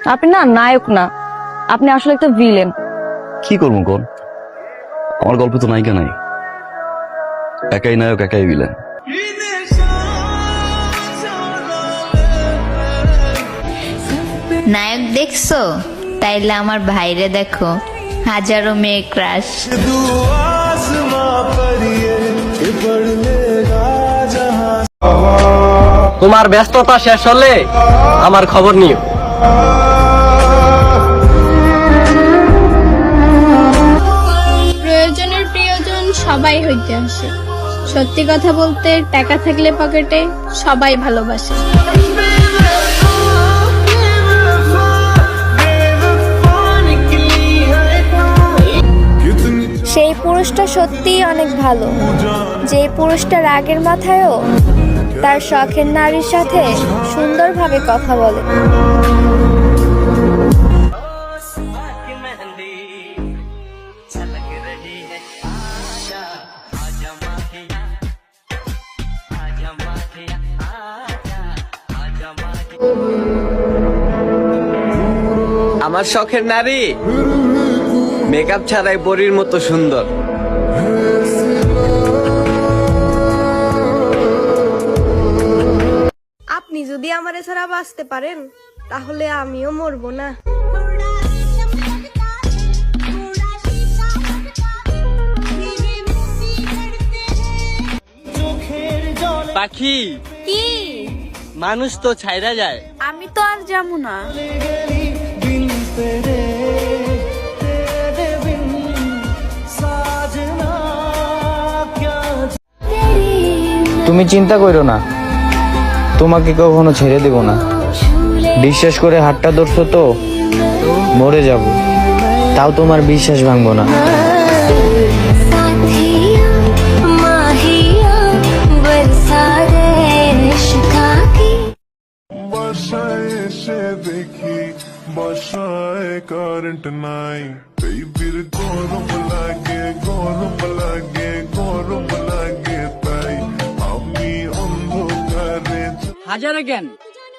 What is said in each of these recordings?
আপনি না নায়ক না, আপনি আসলে একটা ভিলেন। কি করবো কোন? আমার গল্পে তো নায়িকা নাই, একাই নায়ক একাই ভিলেন। নায়ক দেখছো? তাইলে আমার ভাইরে দেখো, হাজারো মেয়ে ক্রাশ। তোমার ব্যস্ততা শেষ হলে আমার খবর নিও। প্রয়োজনের প্রিয়জন সবাই হইতে আসে, সত্যি কথা বলতে টাকা থাকলে পকেটে সবাই ভালোবাসে। সেই পুরুষটা সত্যিই অনেক ভালো, যে পুরুষটা রাগের মাথায়ও তার শখের নারীর সাথে সুন্দরভাবে কথা বলে। আমার শখের নারী মেকআপ ছাড়াই পরীর মতো সুন্দর। আপনি যদি আমার ছাড়া বাঁচতে পারেন তাহলে আমিও মরবো না। পাখি কি? মানুষ তো ছাইরা যায়। আমি তো আর যাবো না। তুমি চিন্তা করো না, তোমাকে কখনো ছেড়ে দেব না। বিশ্বাস করে হাতটা ধরছো তো, মরে যাব তাও তোমার বিশ্বাস ভাঙবো না। বাসায় এসে দেখি বাসায় কারেন্ট নাই, বেবির গরম লাগে গরম লাগে গরম লাগে, তাই আমি অন্ধকারে। হাজারে কেন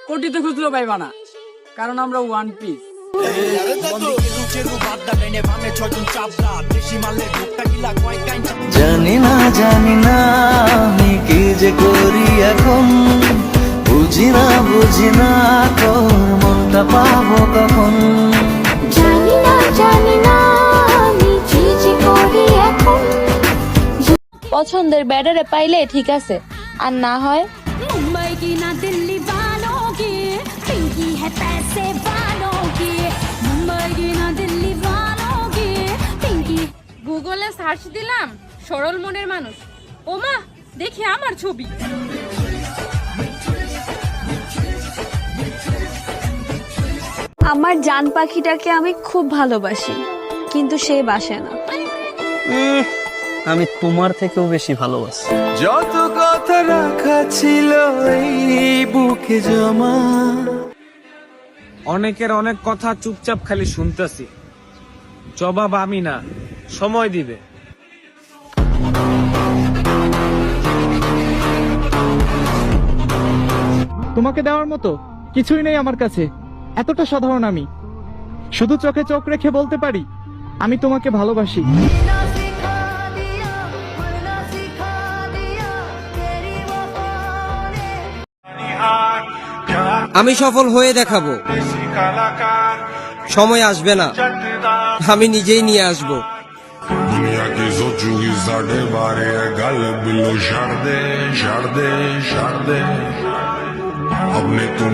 কোটিতে খুচরো পাইবা না, কারণ আমরা ওয়ান পিস। জানি না আমি কি যে করি এখন, বুঝি না তোর মনটা পাবো কখন। জানি না আমি কি যে করি এখন। পছন্দের ব্যাটারে পাইলে ঠিক আছে, আর না হয় मुंबई की ना दिल्ली वालों की, पिंकी है पैसे वालों की। मुंबई की ना दिल्ली वालों की, पिंकी। গুগলে সার্চ দিলাম সরল মনের মানুষ, ওমা দেখি আমার ছবি। আমার জান পাখিটাকে আমি খুব ভালোবাসি, কিন্তু সে বাসে না। আমি তোমার থেকেও বেশি ভালোবাসি। যত কথা রাখা ছিল এই বুকে জমা, অনেকের অনেক কথা চুপচাপ খালি শুনতেছি, জবাব আমি না, সময় দিবে। তোমাকে দেওয়ার মতো কিছুই নেই আমার কাছে। এতটা সাধারণ আমি, শুধু চোখে চোখ রেখে বলতে পারি আমি তোমাকে ভালোবাসি। আমি সফল হয়ে দেখাবো, সময় আসবে না, আমি নিজেই নিয়ে আসবো। दुनिया की सोचूगी साढ़े बारह गल बिलो छड़ दे अपने तुम